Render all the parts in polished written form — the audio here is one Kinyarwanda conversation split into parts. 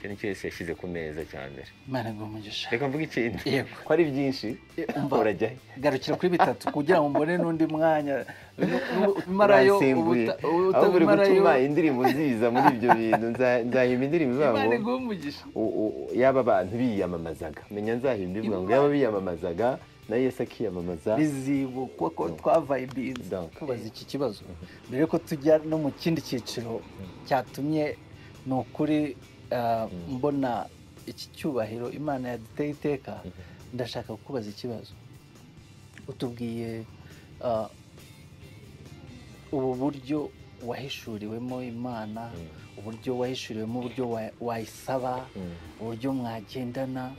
icyo nicyo Yesu yashyize ku meza cya mbere. Imana igumugisha. Reka mvuge ikindi Yego. ko ari byinshi urajya garukira kuri bitatu kugira ngo mbone n'undi mwanya marayo ahubwo uri gutuma indirimbo ziza muri ibyo bintu. Nzahimba indirimbo ivuga Imana ngo igumugisha. yaba abantu biyamamazaga, menya nzahimba ivuga ngo yaba biyamamazaga na Yesu akiyamamaza bizibukwa ko twavaye ibintu. Kubaza iki kibazo mbere ko tujya no mu kindi cyiciro cyatumye ni ukuri mbona iki cyubahiro Imana yaduteye iteka. Ndashaka kukubaza ikibazo. Utubwiye ubu buryo wahishuriwemo Imana, uburyo wahishuriwemo, uburyo wayisaba, uburyo mwagendana,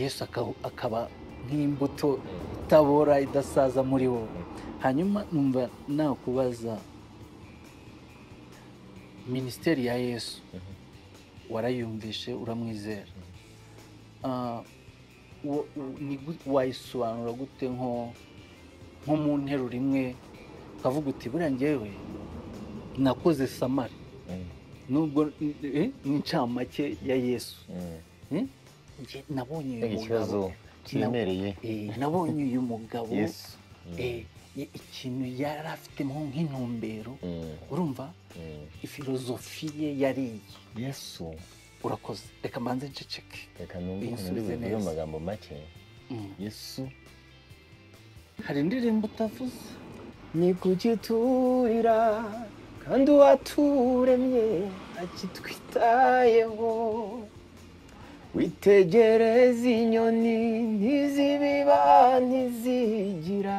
Yesu akaba nk'imbuto itabora idasaza muri wowe. Hanyuma numva nakubaza minisiteri ya Yesu warayumvishe uramwizera, wayisobanura gute nko mu nteruro imwe ukavuga uti buriya njyewe nakoze samari nubwo n'incamake ya Yesu nabonye uyu mugabo kiremereye, nabonye uyu mugabo ikintu yari afitemo nk'intumbero, urumva ifilozofi ye yari Yesu. Urakoze, reka mbanze nceceke. Reka numve mu magambo make. Yesu hari indirimbo utavuze. Ni kukiturira kandi waturemye akitwitayeho, witegereza inyoni ntizibiba ntizigira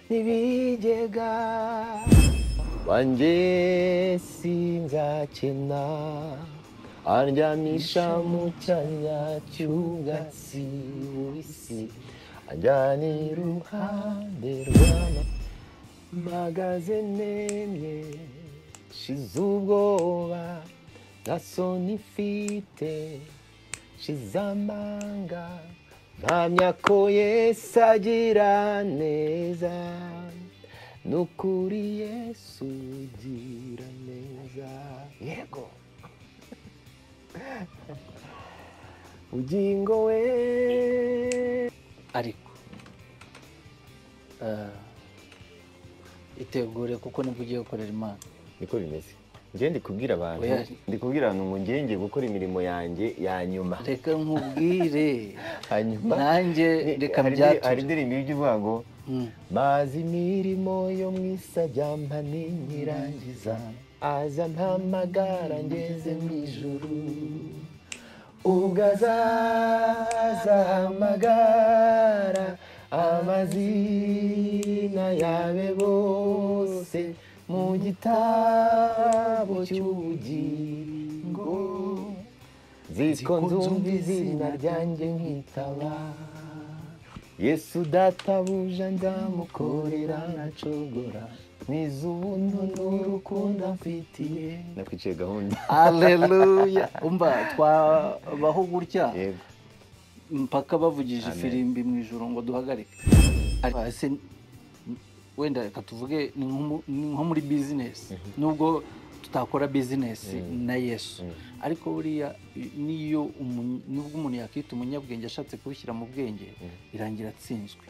n'ibigega, wanjye sinzakena andyamisha mu cyanya cy'ubwatsi bubisi, anjyana iruhande rw'amazi, mpagaze nemye shize ubwoba nta soni mfite, shize amanga mpamya ko Yesu agira neza, nukuri Yesu ugira neza. Yego ugingo we. Ariko itegure kuko nibwo ugiye gukorera Imana. Niko bimeze. Njye ndikubwira abantu ngo ngiye gukora imirimo yanjye ya nyuma. Reka nkubwire hanyuma nanjye reka byature. Hari indirimbo ivuga ngo mazi imirimo yo mu isajyamba ninyirangiza, aza mpamagara ngeze mu ijuru, ubwo azahamagara amazina yabe bose mu gitabo cy'ubugingo, ziko nzumva izina ryanjye nkitaba, Yesu databuja ndamukorera ntacogora, niza ubuntu n'urukundo mfitiye. Nakwiciye gahunda. Haleluya. Umva twabaho gutya mpaka bavugije ifirimbi mu ijuru ngo duhagarike. Wenda reka tuvuge ni nko muri business, nubwo tutakora business na Yesu, ariko buriya niyo nubwo umuntu yakita umunyabwenge ashatse kubishyira mu bwenge birangira atsinzwe.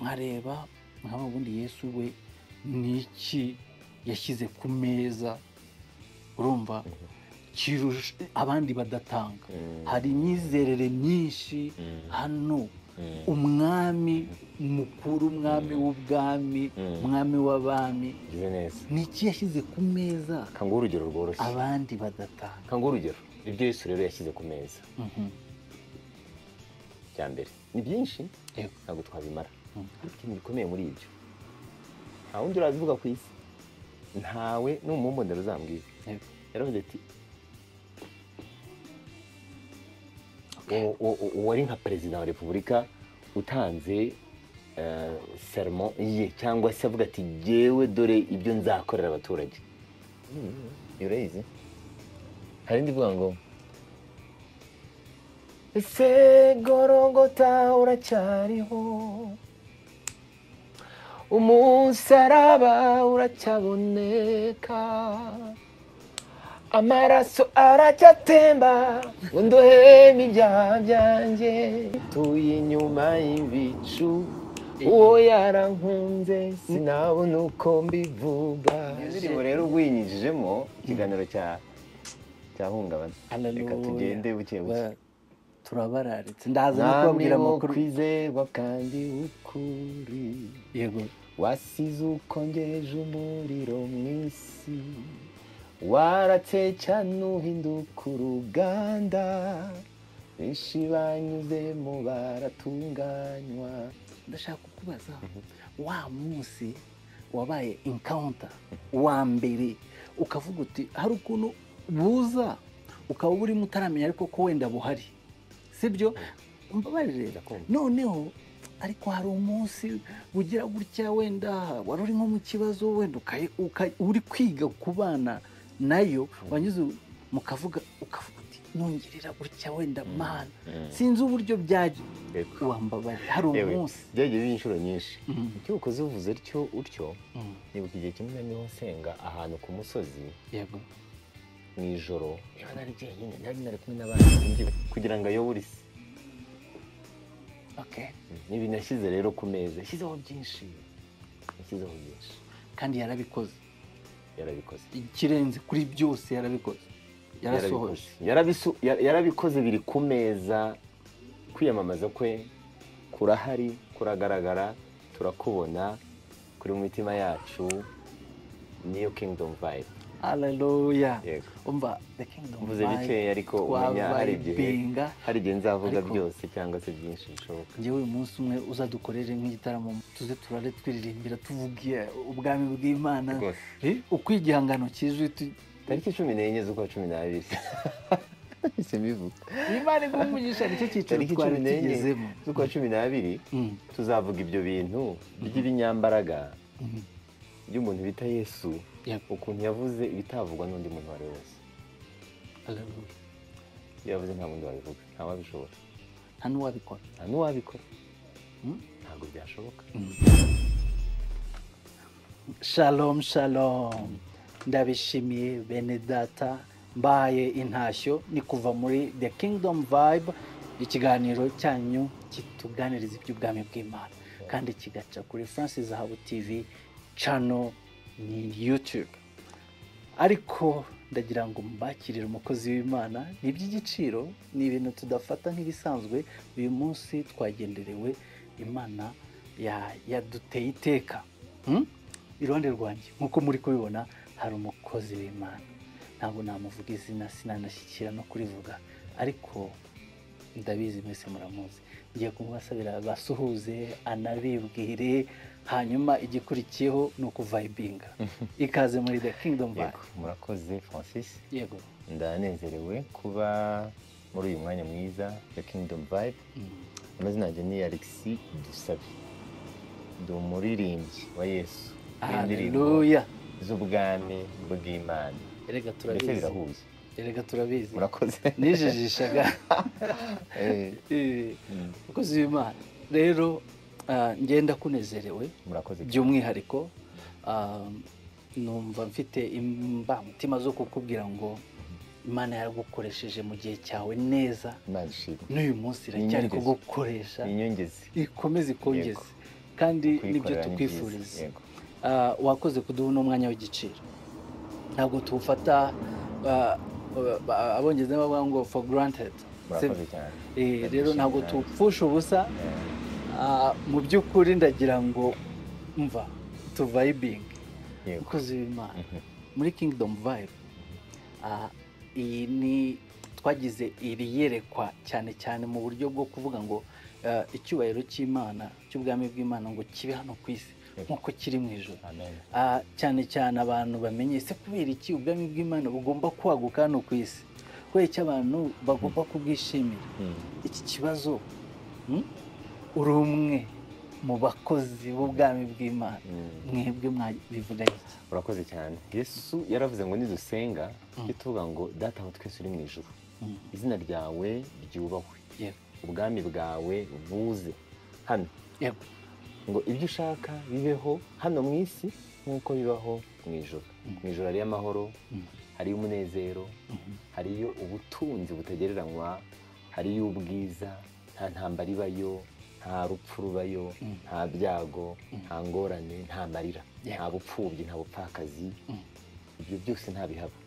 Nkareba nk'abundi Yesu we niki yashyize ku meza, urumva kirusha abandi badatanga. Hari imyizerere myinshi hano, umwami mukuru, umwami w'ubwami, umwami w'abami, niki yashyize ku meza kanguha urugero rworoshye abandi badatanga. Kanguha urugero ibyo Yesu rero yashyize ku meza cya mbere ni byinshi ntabwo twabimara, ariko ikintu gikomeye muri ibyo nta wundi urabivuga ku isi, ntawe n'umumbonero uzambwira. Yaravuze ati wari nka perezida wa repubulika utanze sermon ye, cyangwa se avuga ati jyewe dore ibyo nzakorera abaturage. Urayizi? Hari indi ivuga ngo ese Golgotha uracyariho, umusaraba uracyaboneka, amaraso aracyatemba ngo ndoheme ibyaha byanjye, tuye inyuma y'ibicu uwo yarankunze sinabona uko mbivuga. Indirimbo rero uyinyujijemo ikiganiro cyahungabana. Reka tugende buke buke. Turabararitse ndaza no kubabwira amakuru. Kwizerwa kandi ukuri, yego wasize ukongeje umuriro mu isi, waratse cyane uhinduka uruganda, benshi banyuzemo baratunganywa. Ndashaka kukubaza wa munsi wabaye encounter wa mbere ukavuga uti hari ukuntu buza ukaba urimo utaramenya ariko ko wenda buhari, sibyo? Mbabarira noneho ariko hari umunsi bugira gutya wenda wari uri nko mu kibazo wenda uri kwiga kubana nayo, wanyuze mukavuga uti nongerera gutya wenda mana sinzi uburyo byaje wambabarira. Hari umunsi byagiye b'inshuro nyinshi icyo ukoze uvuze utyo nibuka igihe kimwe niho nsenga ahantu ku musozi, yego mu ijoro nari jyenyine, nari kumwe n'abandi kugira ngo ayobore isi. Nibi nashyize rero ku meza, yashyizeho byinshi kandi yarabikoze ikirenze kuri byose, yarabikoze yarasohoje, yarabikoze biri ku meza. Kwiyamamaza kwe kurahari, kuragaragara, turakubona kuri mu mitima yacu. Niyo Kingdom Vibe. Hallelujah. Umva the Kingdom Vibe. Mvuze bikeya ariko umenya hari igihe nzavuga byose cyangwa se byinshi bishoboka. Njyewe uyu munsi umwe uzadukorere nk'igitaramo tuze turare twiririmbira tuvugiye ubwami bw'Imana. Uko igihangano kije tariki 14 z'ukwa 12 Simivuga. Imana igumugisha nicyo cyiciro twari tugezemo. Z'ukwa 12 tuzavuga ibyo bintu by'ibinyambaraga by'umuntu bita Yesu, ukuntu yavuze ibitavugwa n'undi muntu wari wese. Haleluya. Yavuze nta muntu wabivuga, nta wabishobora, nta n'uwabikora, ntabwo byashoboka. Shalom shalom, ndabishimiye bene data, mbaye intashyo ni kuva muri The Kingdom Vibe, ikiganiro cyanyu kituganiriza iby'ubwami bw'Imana kandi kigaca kuri Francis Zahabu TV channel ni YouTube. Ariko ndagira ngo mbakirire umukozi w'Imana, ni iby'igiciro, ni ibintu tudafata nk'ibisanzwe. Uyu munsi twagenderewe, Imana yaduteye iteka. Iruhande rwanjye nkuko muri kubibona hari umukozi w'Imana, ntabwo namuvuga izina, sinanashyikira no kurivuga, ariko ndabizi mwese muramuzi. Ngiye kumubasabira basuhuze, anabibwire, hanyuma igikurikiyeho no kuvibinga. Ikaze muri The Kingdom Vibe. Murakoze Francis. Yego. Ndanezerewe kuba muri uyu mwanya mwiza The Kingdom Vibe. Amazina yanjye ni Alexis Dusabe. Ndi umuririmbyi wa Yesu. Haleluya. Z'ubwami bw'Imana. Erega turabizi. Mbese birahuye. Erega turabizi. Murakoze. Nijijishaga. Umukozi w'Imana. Rero ngenda kunezerewe. Murakoze. By'umwihariko numva mfite mutima zo kukubwira ngo Imana yaragukoresheje mu gihe cyawe neza. N'uyu munsi iracyari kugukoresha. Inyongeze. Ikomeze ikongeze. Kandi nibyo tukwifuriza. Wakoze kuduha n'umwanya w'igiciro. Ntabwo tuwufata abongeze bavuga ngo for granted. Rero ntabwo tupfusha ubusa. Mu by'ukuri ndagira ngo mva tuvibing umukozi w'Imana muri Kingdom Vibe. Iyi ni twagize iri yerekwa cyane cyane mu buryo bwo kuvuga ngo icyubahiro cy'Imana, cy'ubwami bw'Imana ngo kibe hano ku isi nkuko kiri mu ijuru. Cyane cyane abantu bamenye se kubera iki ubwami bw'Imana bugomba kwaguka hano ku isi, kubera iki abantu bagomba kubwishimira. Iki kibazo uri umwe mu bakozi b'ubwami bw'Imana, mwebwe mwabivuga iki? Urakoze cyane. Yesu yaravuze ngo nidusenga tuvuga ngo data wa twese uri mu ijuru, izina ryawe ryubahwe, ubwami bwawe buze hano, ngo ibyo ushaka bibeho hano mu isi nk'uko bibaho mu ijuru. Mu ijuru hari amahoro, hariyo umunezero, hariyo ubutunzi butagereranywa, hariyo ubwiza, nta ntambara ibayo, nta rupfu rubayo, nta byago, nta ngorane, nta marira, nta bupfubyi, nta bupfakazi, ibyo byose ntabihaba.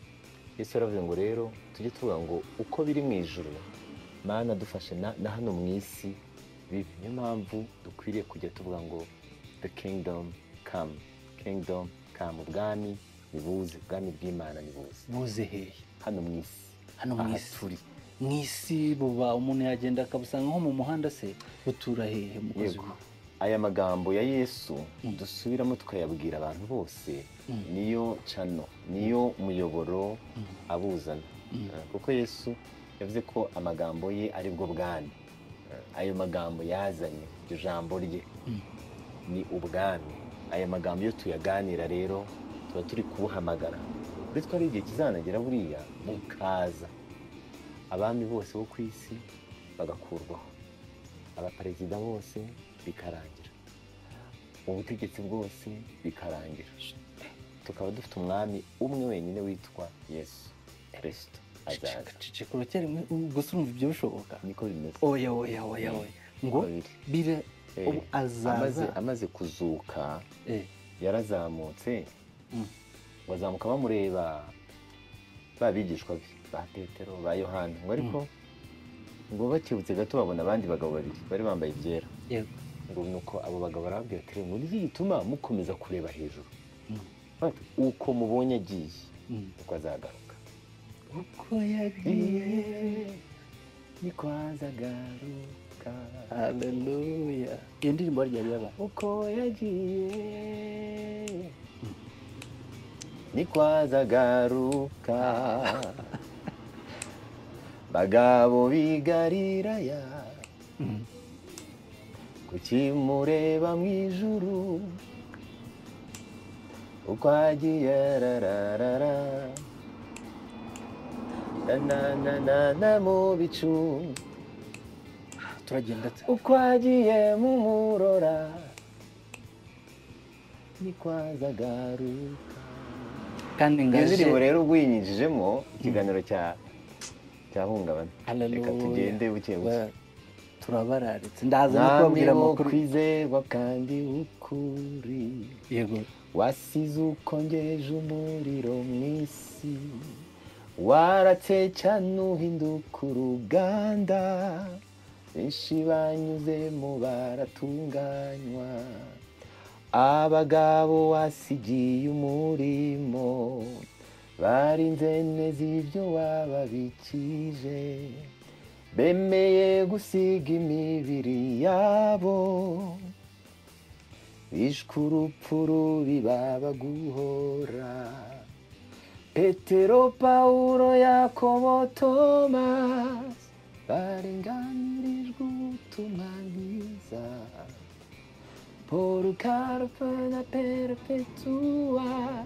Yesu yaravuze ngo rero tujye tuvuga ngo uko biri mu ijuru, Mana dufashe na hano mu isi bibi. Niyo mpamvu dukwiriye kujya tuvuga ngo the kingdom come, kingdom come, ubwami nibuze, ubwami bw'Imana nibuze. buze hehe? Hano mu isi, Hano mu aha isi. turi. Mu isi buba umuntu yagenda akabusanga nko mu muhanda se, butura hehe mukozi Yego. wawe? Aya magambo ya Yesu dusubiramo tukayabwira abantu bose, niyo cano, niyo muyoboro abuzana. Kuko Yesu yavuze ko amagambo ye ari bwo bwami. Ayo magambo yazanye, iryo jambo rye ni ubwami. Aya magambo iyo tuyaganira rero tuba turi kubuhamagara. Uretse ko ari igihe kizanagera buriya bukaza, abami bose bo ku isi bagakurwaho, abaperezida bose bikarangira, ubutegetsi bwose bikarangira, tukaba dufite umwami umwe wenyine witwa Yesu Kristo azaza. Ceceka uracyari gusa urumva ibyo bishoboka? Niko bimeze. Oya ngo bire ubu azaza amaze kuzuka, eh yarazamutse, bazamuka bamureba babigishwa be, ba Petero, ba Yohana, ngo ariko ngo bakibutse gato babona abandi bagabo babiri bari bambaye ibyera. yego Ngo nuko abo bagabo barababwira ati ngo niki gituma mukomeza kureba hejuru, bati uko mubonye agiye uko azagaruka, uko yagiye niko azagaruka. haleluya. Iyo ndirimbo ryari yaba Uko yagiye niko azagaruka, bagabo b'i Galilaya, kuki mureba mu ijuru, uko agiye rararara, na mu bicu, turagenda uko agiye mu murora, niko azagaruka. kandi Iyo ngaje ndirimbo rero ubwo uyinyinjijemo ikiganiro cyahungabana. Reka tugende buke buke. turabararitse, ndaza no kubabwira amakuru. Kwizerwa kandi ukuri, yego wasize ukongeje umuriro mu isi, waratse cyane uhinduka uruganda, benshi banyuzemo baratunganywa, abagabo wasigiye umurimo, barinze neza ibyo wababikije, bemeye gusiga imibiri yabo, bishwe urupfu rubi baba guhora. Petero, Pawulo, Yakobo, Tomasi barenganirijwe ubutumwa bwiza, Paul, Karpe na Perpetua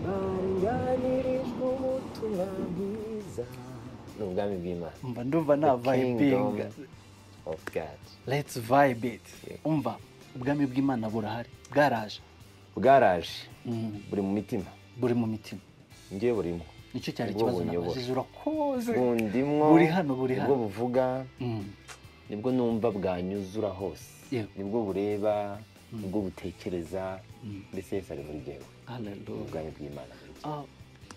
barenganirijwe ubutumwa bwiza. Ni ubwami bw'Imana. umva ndumva na vibinga. Of God. Let's vibe it. Umva ubwami bw'Imana burahari, bwaraje, Bwaraje, buri mu mitima, buri mu mitima. njye burimo. Nicyo cyari Ubwo ikibazo bunyobora. nabajije, urakoze. Bundimwo, Buri hano nibwo buvuga, nibwo numva bwanyuzura hose, Yego. nibwo bureba, nibwo butekereza, mbese Yesu ari muri jyewe. Haleluya. Ubwami bw'Imana muri jyewe.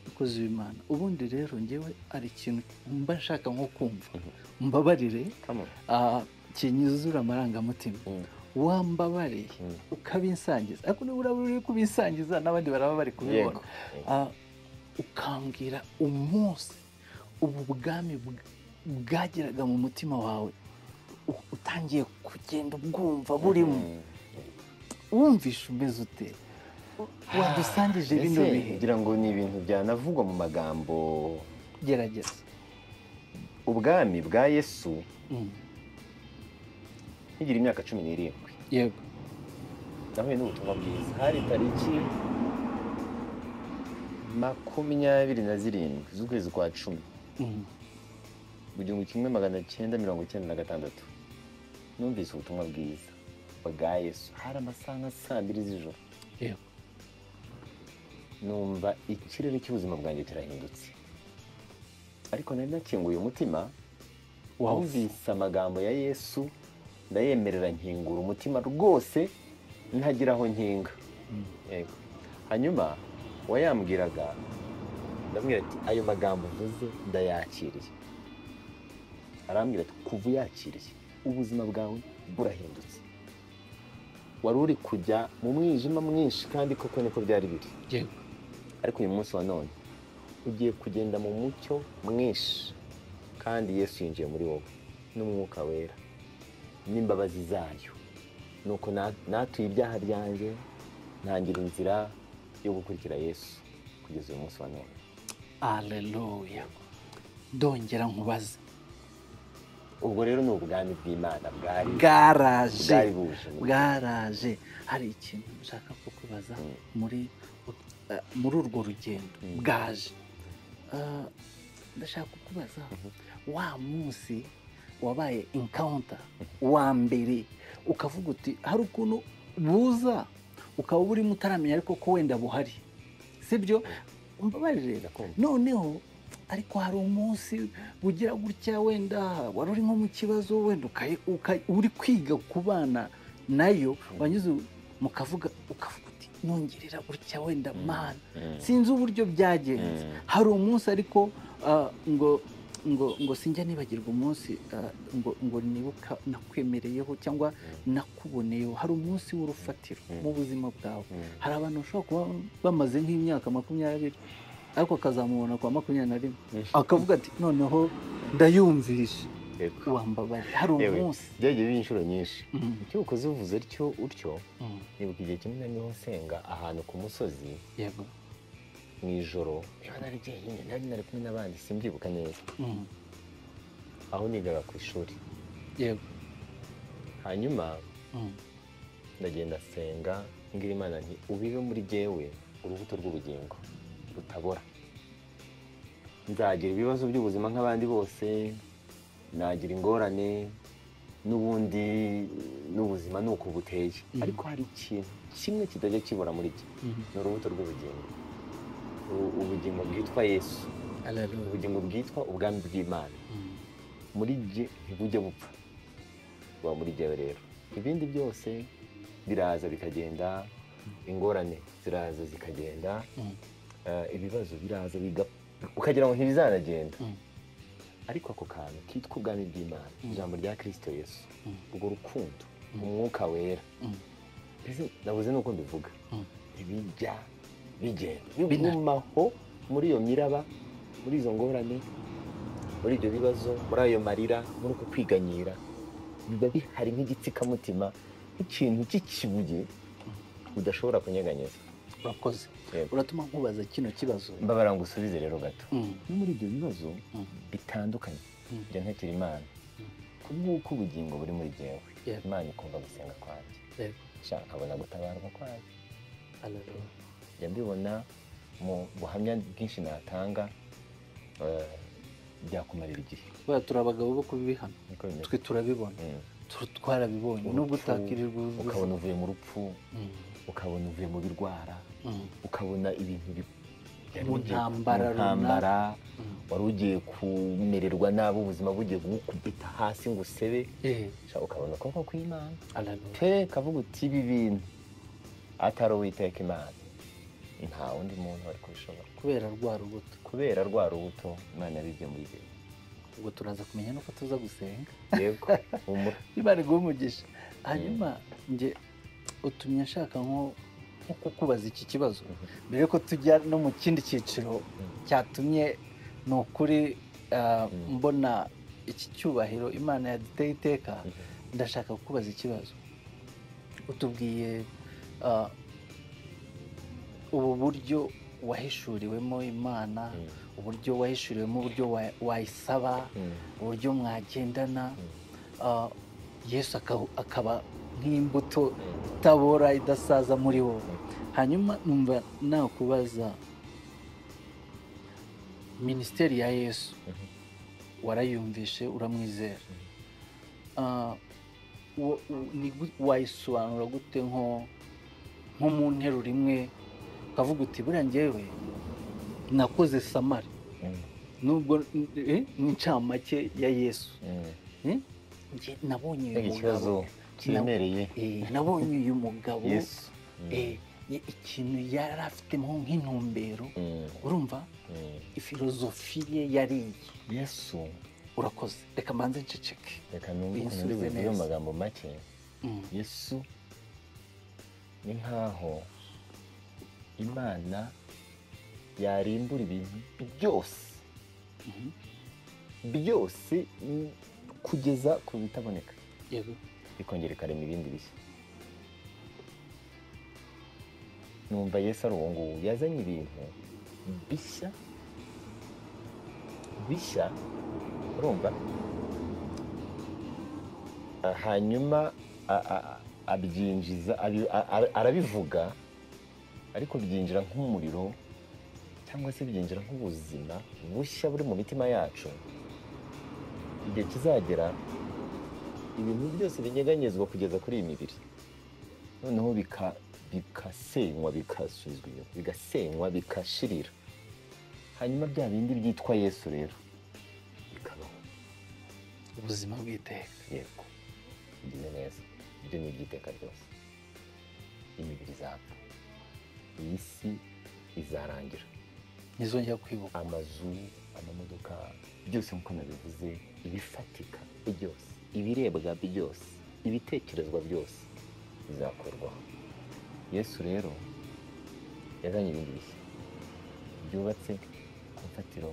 Umukozi w'Imana, ubundi rero njyewe ari ikintu mba nshaka nko kumva, mbabarire Come on. kinyuzura amarangamutima, wambabariye ukabinsangiza, ariko niba uraba uri kubinsangiza n'abandi baraba bari kubibona, ukambwira umunsi ubu bwami bwageraga mu mutima wawe, utangiye kugenda ubwumva burimo, wumvisha umeze ute, wadusangije bino bihe. kugira ngo ni ibintu byanavugwa mu magambo. Gerageza. Ubwami bwa Yesu nkigira imyaka 17, yego nahuye n'ubutumwa bwiza. Hari tariki 27 z'ukwezi kwa 10 mu 1996 numvise ubutumwa bwiza bwa Yesu. Hari amasaha nka 2 z'ijoro. yego numva ikirere cy'ubuzima bwanjye kirahindutse, ariko nari nakinguye umutima, wumvise amagambo ya Yesu ndayemerera nkingura umutima rwose ntagira aho nkinga. Yego. Hanyuma wayambwiraga ndamubwira ati ayo magambo mvuze ndayakiriye. Arambwira ati kuva uyakiriye ubuzima bwawe burahindutse. Wari uri kujya mu mwijima mwinshi kandi koko niko byari biri. Yego. Ariko uyu munsi wa none ugiye kugenda mu mucyo mwinshi kandi Yesu yinjiye muri wowe n'umwuka wera n'imbabazi zayo. Nuko natuye ibyaha byanjye ntangira inzira yo gukurikira Yesu kugeza uyu munsi wa none. Haleluya. Ndongera nkubaze, ubwo rero ni ubwami bw'Imana bwaraje. Hari ikintu nshaka kukubaza muri urwo rugendo bwaje. Ndashaka kukubaza wa munsi wabaye encounter wa mbere ukavuga uti hari ukuntu buza ukaba urimo utaramenya ariko ko wenda buhari, sibyo? Umbabarire. Noneho ariko hari umunsi bugira gutya wenda wari uri nko mu kibazo wenda uri kwiga kubana nayo, wanyuze mukavuga uti nongerera gutya wenda mana, sinzi uburyo byagenze. Hari umunsi ariko ngo sinjya nibagirwa umunsi ngo nibuka nakwemereyeho cyangwa nakuboneyeho. Hari umunsi w'urufatiro mu buzima bwawe. Hari abantu bashobora kuba bamaze nk'imyaka 20 ariko akazamubona kwa 21 akavuga ati noneho ndayumvishe. Wambabarira. Hari umunsi byagiye biba inshuro nyinshi. Icyo ukoze uvuze utyo nibuka igihe kimwe niho nsenga ahantu ku musozi. Yego. Mu ijoro nari kumwe n'abandi simbyibuka neza, aho nigaga ku ishuri. Yego. Hanyuma ndagenda senga ngira Imana nti ubibe muri jyewe urubuto rw'ubugingo rutabora. Nzagira ibibazo by'ubuzima nk'abandi bose, nagira ingorane n'ubundi n'ubuzima nuko buteye, ariko hari ikintu kimwe kitajya kibura muri jye, ni urubuto rw'ubugingo. Ubugingo bwitwa Yesu, ubugingo bwitwa ubwami bw'Imana. Muri jye ntibujya bupfa, buba muri jyewe. Rero ibindi byose biraza bikagenda, ingorane ziraza zikagenda, ibibazo biraza ukagira ngo ntibizanagenda, ariko ako kantu kitwa ubwami bw'Imana, ijambo rya Kristo Yesu, ubwo rukundo, umwuka wera, nabuze nuko mbivuga, ntibijya bigenda bigumaho muri iyo miraba, muri izo ngorane, muri ibyo bibazo, muri ayo marira, muri uko kwiganyira, biba bihari nk'igitsikamutima, nk'ikintu cy'ikibuye udashobora kunyeganyeza. Urakoze. Uratuma nkubaza kino kibazo. Mbabara ngo usubize rero gato. No muri ibyo bibazo bitandukanye njya ntakira Imana, kubw'uko ubugingo buri muri jyewe, Imana ikumva gusenga kwanjye, shaka abona gutabarwa kwanjye. Njya mbibona mu buhamya bwinshi natanga, byakumarira igihe. Turi abagabo bo kubibihana, twe turabibona, twarabibonye. Nubwo utakirirwa ukabona uvuye mu rupfu, ukabona uvuye mu birwara, ukabona ibintu mu ntambara, wari ugiye kumererwa nabi, ubuzima bugiye gukubita hasi ngo usebe, ukabona ukuboko kw'Imana kavuga uti ibi bintu atari Uwiteka Imana nta wundi muntu wari kubishobora. Kubera rwa rubuto Imana yabibye muri jye. Ubwo turaza kumenya nuko tuza gusenga. Yego. Imana iguhe umugisha. Hanyuma nge utumye nshaka nko kukubaza iki kibazo mbere ko tujya no mu kindi cyiciro cyatumye ni ukuri mbona iki cyubahiro Imana yaduteye iteka. Ndashaka kukubaza ikibazo. Utubwiye ubu buryo wahishuriwemo Imana, uburyo wahishuriwemo, uburyo wayisaba, uburyo mwagendana, Yesu akaba nk'imbuto itabora idasaza muri wowe. Hanyuma numva nakubaza, minisiteri ya Yesu warayumvishe, uramwizera, wayisobanura gute nko mu nteruro imwe ukavuga uti buriya njyewe nakoze samari nubwo n'incamake ya yesu nabonye uyu ikibazo kiremereye nabonye uyu mugabo Yesu ikintu yari afitemo nk'intumbero urumva ifilozofi ye yariye Yesu urakoze reka mbanze nceceke reka numve ukuntu uri buvuge mu magambo make Yesu ni nkaho Imana yarimbura ibintu byose kugeza ku bitaboneka yego ikongera ikarema ibindi bishya. Numva Yesu ari uwo nguwo yazanye ibintu bishya urumva hanyuma abyinjiza arabivuga ariko byinjira nk'umuriro cyangwa se byinjira nk'ubuzima bushya buri mu mitima yacu. Igihe kizagera ibintu byose binyeganyezwa kugeza kuri iyi mibiri noneho bikasenywa bigasubizwa inyuma bigasenywa bikashirira hanyuma bya bindi byitwa Yesu rero bikabaho ubuzima bw'iteka. Yego bigize neza ibyo ni iby'iteka ryose. Imibiri izapfa iyi si izarangira ntizongera kwibuka amazu amamodoka byose nk'uko nabivuze ibifatika byose ibirebwa byose ibitekerezwa byose bizakorwaho. Yesu rero yazanye ibindi bishya byubatse ku mfatiro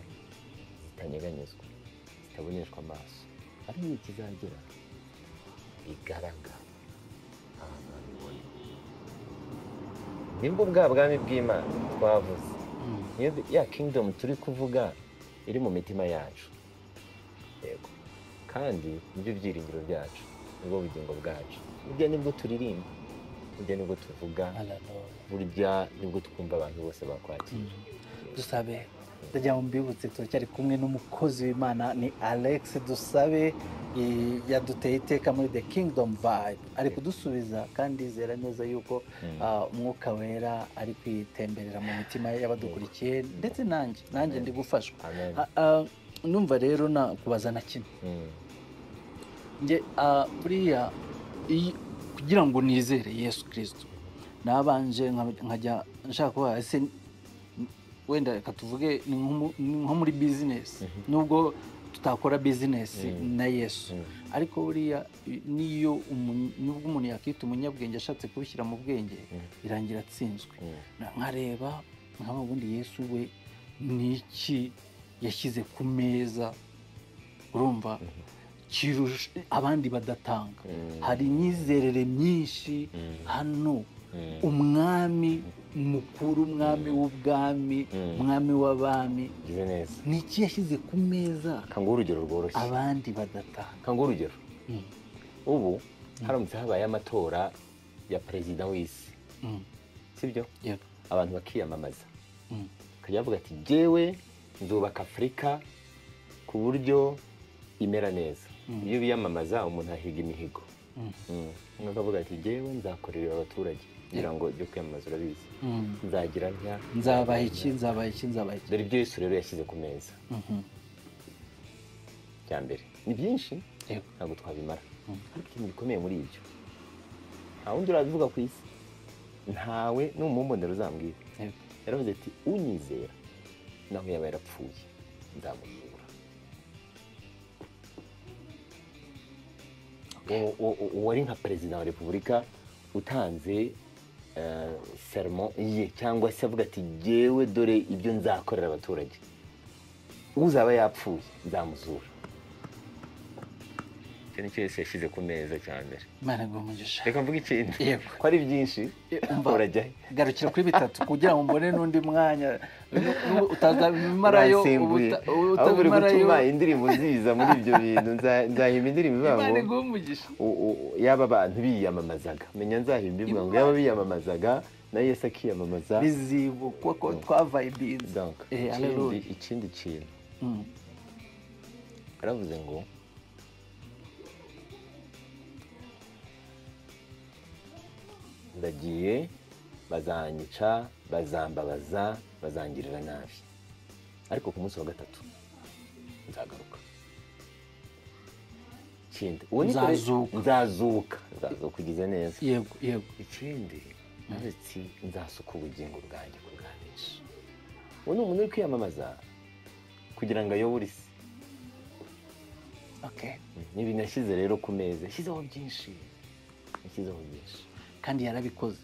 zitanyeganyezwa zitaboneshwa amaso ari igihe kizagera bigaragara ahantu habibona. Nibwo bwa bwami bw'Imana twavuze ya kingdom turi kuvuga iri mu mitima yacu. Yego kandi nibyo byiringiro byacu nibwo bugingo bwacu burya nibwo turirimba burya nibwo tuvuga burya nibwo twumva abantu bose bakwakira. Dusabe ndagira ngo mbibutse turacyari kumwe n'umukozi w'Imana ni Alex Dusabe yaduteye iteka muri The Kingdom Vibe ari kudusubiza kandi zera neza yuko umwuka wera ari kwitemberera mu mitima y'abadukurikiye ndetse nanjye ndi gufashwa. Numva rero nakubaza na kimwe nge buriya kugira ngo nizere Yesu Kristo nabanje nkajya nshaka kuba ese wenda reka tuvuge ni nko muri business nubwo tutakora business na Yesu ariko buriya niyo nubwo umuntu yakita umunyabwenge ashatse kubishyira mu bwenge birangira atsinzwe. Nkareba nk'aho ubundi Yesu we niki yashyize ku meza urumva abandi badatanga. Hari imyizerere myinshi hano umwami mukuru umwami w'ubwami umwami w'abami niki yashyize ku meza kanguha urugero rworoshye abandi badatanga. kanguha urugero ubu haramutse habaye amatora ya perezida w'isi sibyo abantu bakiyamamaza bakajya bavuga ati jyewe nzubaka Afurika ku buryo imera neza. Iyo biyamamaza umuntu ahiga imihigo akavuga ati jyewe nzakorera abaturage kugira ngo ibyo kwiyamamaza urabizi nzagira nzabaha iki dore ibyo Yesu rero yashyize ku meza bya mbere ni byinshi ntabwo twabimara ariko ikintu gikomeye muri ibyo nta wundi urabivuga ku isi ntawe n'umumbonero uzambwira yaravuze ati unyizera naho yaba yarapfuye nzamuzura. Uwari nka perezida wa repubulika utanze sermon ye cyangwa se avuga ati jyewe dore ibyo nzakorera abaturage uzaba yapfuye nzamuzura. Icyo ni cyo Yesu yashyize ku meza cya mbere. Reka mvuge ikindi ko ari byinshi urajya garukira kuri bitatu kugira ngo mbone n'undi mwanya utazabimarayo gutuma indirimbo ziza muri ibyo bintu nzahimba indirimbo ivuga ngo yaba abantu biyamamazaga menya nzahimba ivuga ngo yaba biyamamazaga na Yesu akiyamamaza bizibukwa ko twavayibinze. Ikindi kintu aravuze ngo ndagiye bazanyica bazambabaza, bazangirira nabi, ariko ku munsi wa gatatu nzagaruka. Ikindi nzazuka ugize neza. yego yego. Ikindi uretse nzasuka ubugingo bwanjye ku bwa benshi. uwo ni umuntu uri kwiyamamaza kugira ngo ayobore isi. Okay. Nibi nashyize rero ku meza, yashyizeho byinshi, kandi yarabikoze.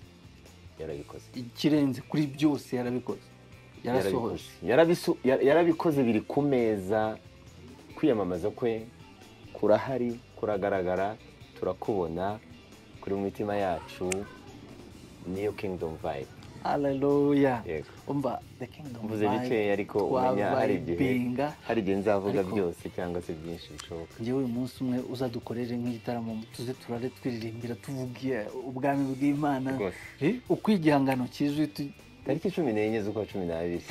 Ikirenze kuri byose yarabikoze, yarasohoje, yarabikoze, biri ku meza. Kwiyamamaza kwe kurahari, kuragaragara, turakubona kuri mu mitima yacu. Niyo Kingdom Vibe. Hallelujah. Yego. Umva the Kingdom mvuze bikeya, ariko umenya hari igihe nzavuga byose cyangwa se byinshi bishoboka. Njyewe uyu munsi umwe uzadukorere nk'igitaramo, tuze turare twiririmbira tuvugiye ubwami bw'Imana. Uko igihangano kije tariki 14 z'ukwa 12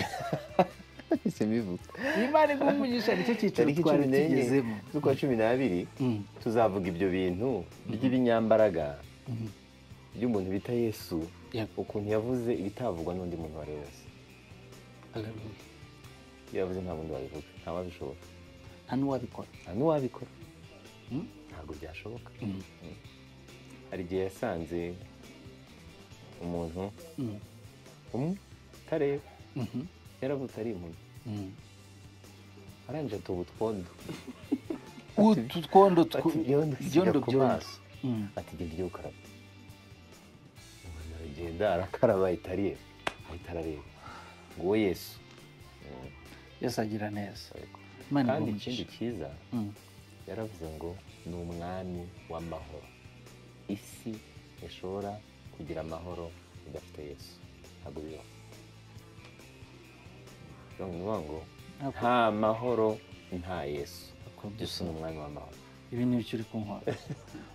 simivuga. Imana igumugisha, nicyo cyiciro twari tugezemo. Z'ukwa 12 tuzavuga ibyo bintu by'ibinyambaraga by'umuntu bita Yesu, ukuntu yavuze ibitavugwa n'undi muntu wari wese. Yavuze nta muntu wabivuga, nta wabishobora, nta n'uwabikora, ntabwo byashoboka. Hari igihe yasanze umuntu umwe tareba, yaravuze ari impumyi, arangije atuba utwondo ibyondo ku maso, ati genda ujye gukaraba. Aragenda arakaraba, ahita arareba ngo uwo Yesu agira neza. Kandi ikindi cyiza, yaravuze ngo ni umwami w'amahoro. Isi ishobora kugira amahoro idafite Yesu, ntabwo bibaho. Ni ngo nta mahoro nta Yesu, Yesu ni umwami w'amahoro. Ibi ni byo uri kunkora.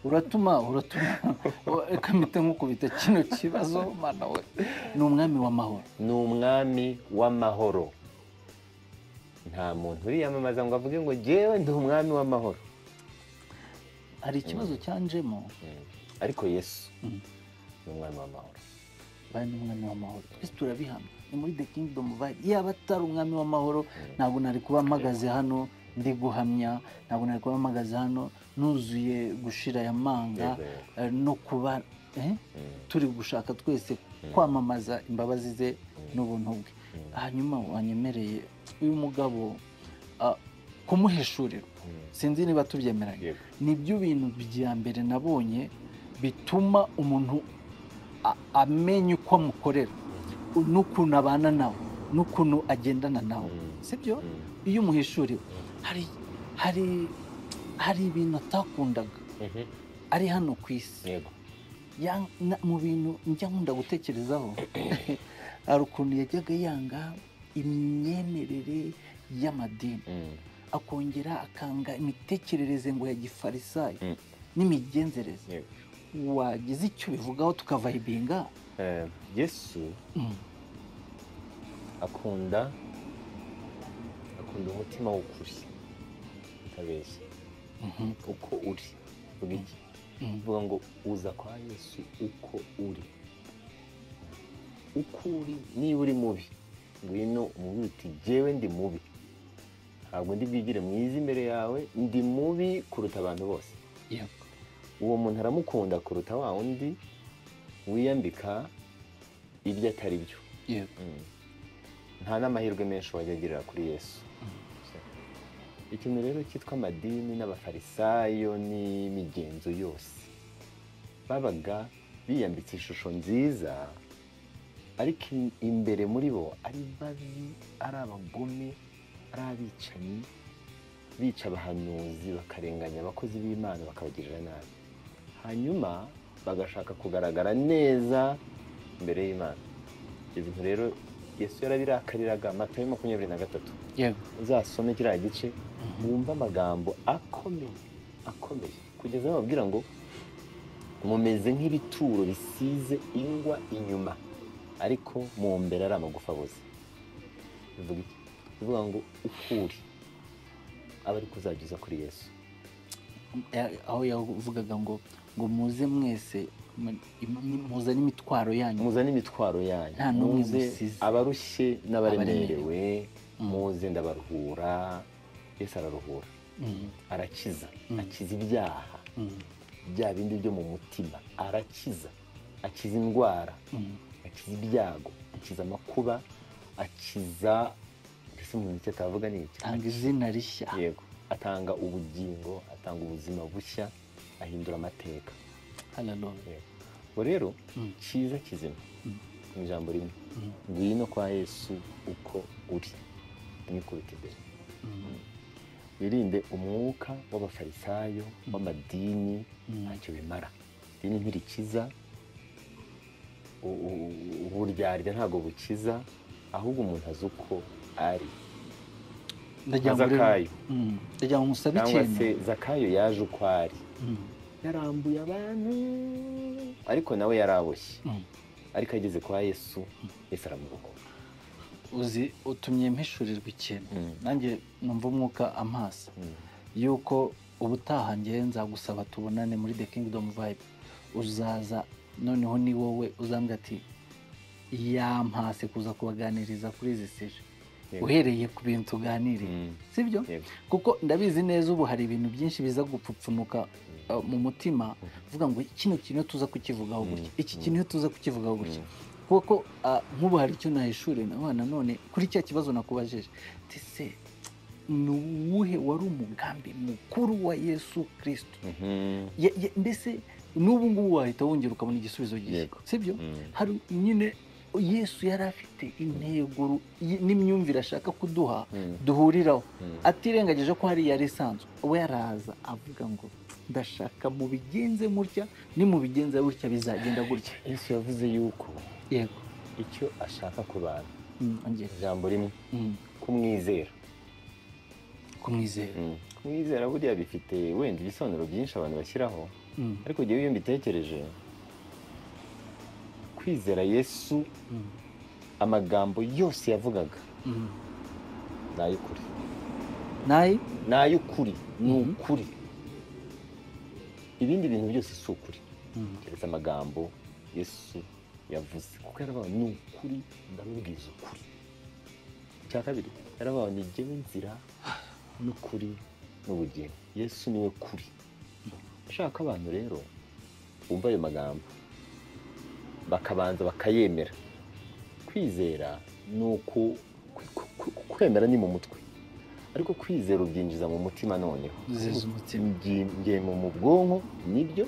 uratuma reka mpite nkukubita kino kibazo, mana we. Ni umwami w'amahoro. Ni umwami w'amahoro. Nta muntu uriyamamaza ngo avuge ngo jyewe ndi umwami w'amahoro. Hari ikibazo cyanjemo, ariko Yesu ni umwami w'amahoro. Bari ni umwami w'amahoro, twese turabihamya. Ni muri the Kingdom Vibe. Yaba atari umwami w'amahoro, ntabwo nari kuba mpagaze hano ndi guhamya, ntabwo nari kuba mpagaze hano nuzuye gushira ya manga, no kuba turi gushaka twese kwamamaza imbabazi ze n'ubuntu bwe. Hanyuma wanyemereye uyu mugabo kumuhishurira, sinzi niba tubyemeranye, nibyo bintu bya mbere nabonye bituma umuntu amenya uko amukorera, n'ukuntu abana nawe, n'ukuntu agendana nawe, sibyo? Iyo umuhishuriwe, hari ibintu atakundaga ari hano ku isi. Mu bintu njya nkunda gutekerezaho, hari ukuntu yajyaga yanga imyemerere y'amadini, akongera akanga imitekerereze ngo ya gifarisayo n'imigenzereze. Wagize icyo bivugaho tukavayibinga? Yesu akunda umutima w'ukuri utabeshya, uko uri. Vuga iki? Vuga ngo uza kwa Yesu uko uri. Niba uri mubi, ngwino umubwire uti jyewe ndi mubi, ntabwo ndi bwigire mwiza imbere yawe, ndi mubi kuruta abantu bose. Uwo muntu aramukunda kuruta wa undi wiyambika ibyo atari byo. Nta n'amahirwe menshi wajya agirira kuri Yesu. Ikintu rero cyitwa amadini n'abafarisayo n'imigenzo yose, babaga biyambitse ishusho nziza, ariko imbere muri bo ari babi, ari abagome, ari abicanyi, bica abahanuzi, bakarenganya abakozi b'Imana, bakabagirira nabi. Hanyuma bagashaka kugaragara neza imbere y'Imana. Ibyo bintu rero Yesu yarabirakariraga. Matayo 23. Uzasome kiriya gice, wumva amagambo akomeye kugeza bababwira ngo mumeze nk'ibituro bisize ingwa inyuma, ariko mu mbere ari amagufa aboze. Bivuga iki? Bivuga ngo ukuri aba ari kuzageza kuri Yesu. aho yavugaga ngo muze mwese muzane imitwaro yanyu, muzane imitwaro yanyu, nta n'umwe muze musize. abarushye n'abaremerewe, muze ndabaruhura. Yesu araruhura, arakiza, akiza ibyaha, bya bindi byo mu mutima arakiza, akiza indwara, akiza ibyago, akiza amakuba, akiza, mbese umuntu icyo atavuga ni iki? atanga izina rishya. Yego, atanga ubugingo, atanga ubuzima bushya, ahindura amateka. Haleluya. Ngo rero cyiza kizima mu ijambo rimwe, ngwino kwa Yesu uko uri, mwikubita imbere. Wirinde umwuka w'abafarisayo, w'amadini, ntacyo bimara. Idini ntirikiza, uburyarya ntabwo bukiza, ahubwo umuntu azi uko ari. Zakayo, ndagira ngo musabe cyangwa ikintu. se Zakayo yaje uko ari, yarambuye abantu, ariko nawe yaraboshye, ariko ageze kwa Yesu, Yesu aramubohora. Uzi, utumye mpishurirwa ikintu, nanjye numva umwuka amasa yuko ubutaha ngiye nzagusaba tubonane muri The Kingdom Vibe, uzaza noneho ni wowe uzambwira ati yampase kuza kubaganiriza kuri izi sije, uhereye ku bintu tuganiriye, sibyo? Kuko ndabizi neza ubu hari ibintu byinshi biza gupfupfunuka mu mutima, uvuga ngo kino kintu tuza kukivugaho gutya, iki kintu tuza kukivugaho gutya. Kuko nk'ubu hari icyo nahishure nanone kuri cya kibazo nakubajije, ese ni uwuhe wari umugambi mukuru wa Yesu Kristo? Mbese n'ubu ngubu wahita wongera ukabona igisubizo gishya, sibyo? Hari nyine Yesu yari afite intego n'imyumvire ashaka kuduha duhuriraho, atirengagije ko hari yari isanzwe. We yaraza avuga ngo ndashaka mubigenze mutya, nimubigenza gutya bizagenda gutya. Yesu yavuze yuko yego icyo ashaka ku bantu, ijambo rimwe, kumwizera. Kumwizera buriya bifite wenda ibisobanuro byinshi abantu bashyiraho, ariko njyewe iyo mbitekereje, kwizera Yesu, amagambo yose yavugaga ni ay'ukuri, ni ay'ukuri, ni ukuri. Ibindi bintu byose si ukuri keretse amagambo Yesu yavuze, kuko yaravuga ni ukuri, ndamubwiza ukuri. Icya kabiri, yaravuga ni jyewe nzira n'ukuri n'ubugingo. Yesu niwe kuri. Ashaka abantu rero bumva ayo magambo bakabanza bakayemera. Kwizera ni kwemera ni mu mutwe, ariko kwizera ubyinjiza mu mutima. Noneho ngiye mu bwonko, nibyo.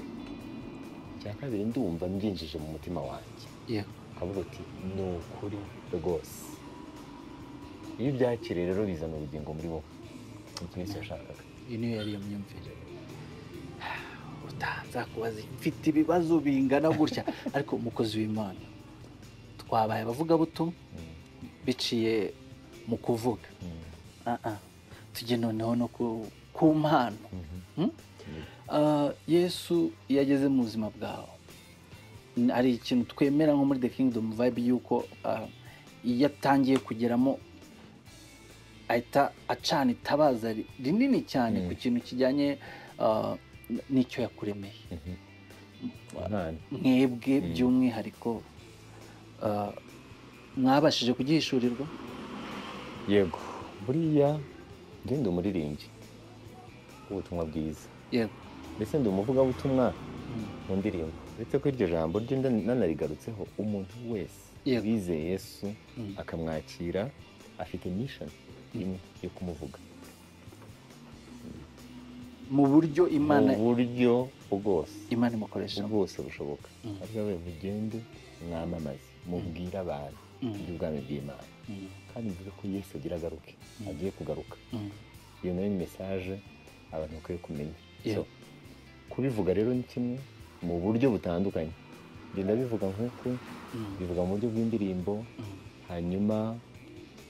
Icya kabiri, ndumva mbyinjije mu mutima wanjye, ukavuga uti ni ukuri rwose. Iyo ubyakiriye rero bizana ubugingo muri wowe, nicyo Yesu yashakaga. Iyi niyo yari iyo myumvire. Nzakubaza, mfite ibibazo bingana gutya, ariko umukozi w'Imana, twabaye abavugabutumwa biciye mu kuvuga, tujye noneho no ku mpano. Yesu iyo ageze mu buzima bwawe, hari ikintu twemera nko muri The Kingdom Vibe yuko iyo atangiye kugeramo ahita acana itabaza rinini cyane ku kintu kijyanye n'icyo yakuremeye. Mwebwe by'umwihariko mwabashije kugihishurirwa? Yego, buriya ndi umuririmbyi w'ubutumwa bwiza, yego, mbese ndi umuvugabutumwa mu ndirimbo. Uretse ko iryo jambo ryo nanarigarutseho, umuntu wese wizeye Yesu akamwakira afite mission imwe yo kumuvuga mu buryo bwose Imana imukoresha bwose bushoboka. Ariko we mugende mwamamaze, mubwire abantu iby'ubwami bw'Imana, kandi mvuge ko Yesu agiye kugaruka. Iyo nayo ni message abantu bakwiye kumenya. Kubivuga rero ni kimwe mu buryo butandukanye. Ngenda bivuga nk'uko bivuga mu buryo bw'indirimbo, hanyuma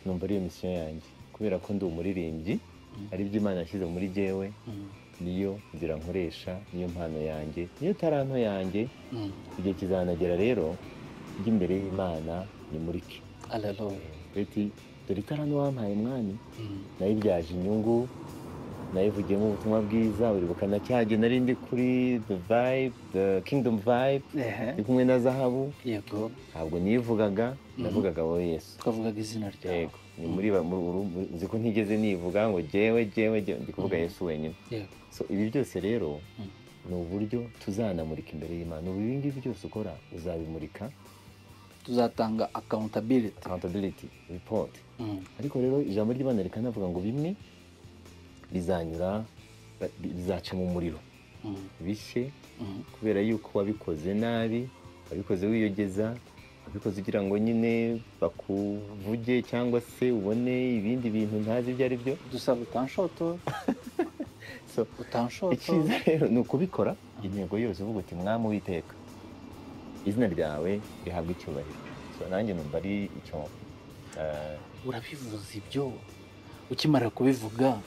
numva ari iyo mission yanjye, kubera ko ndi umuririmbyi, ari byo Imana yashyize muri jyewe, niyo nzira nkoresha, niyo mpano yanjye, niyo taranto yanjye. Igihe kizanagera rero njye imbere y'Imana nimurike, Haleluya. dore itaranto wampaye mwami, nayibyaje inyungu, nayivugiyemo ubutumwa bwiza, uribuka na cyage nari ndi kuri the vibe, the kingdom vibe, ndi kumwe na Zahabu, yego ntabwo nivugaga, navugaga wowe Yesu. twavugaga izina ryawe. Yego, ni muri uzi ko ntigeze nivuga ngo jewe ndi kuvuga Yesu wenyine. Yego. So ibi byose rero ni uburyo tuzanamurika imbere y'Imana. Ubu ibi ngibi byose ukora uzabimurika, tuzatanga accountability report. Ariko rero ijambo ry'Imana rikanavuga ngo bimwe bizanyura, bizaca mu muriro bishye, kubera yuko wabikoze nabi, wabikoze wiyogeza, wabikoze ugira ngo nyine bakuvuge cyangwa se ubone ibindi bintu ntazi ibyo ari byo. dusaba utanshoto. So icyiza rero ni ukubikora intego yose uvuga uti Mwami Uwiteka, izina ryawe rihabwa icyubahiro. So nanjye numva ari icyo urabivuze ibyo ukimara kubivuga.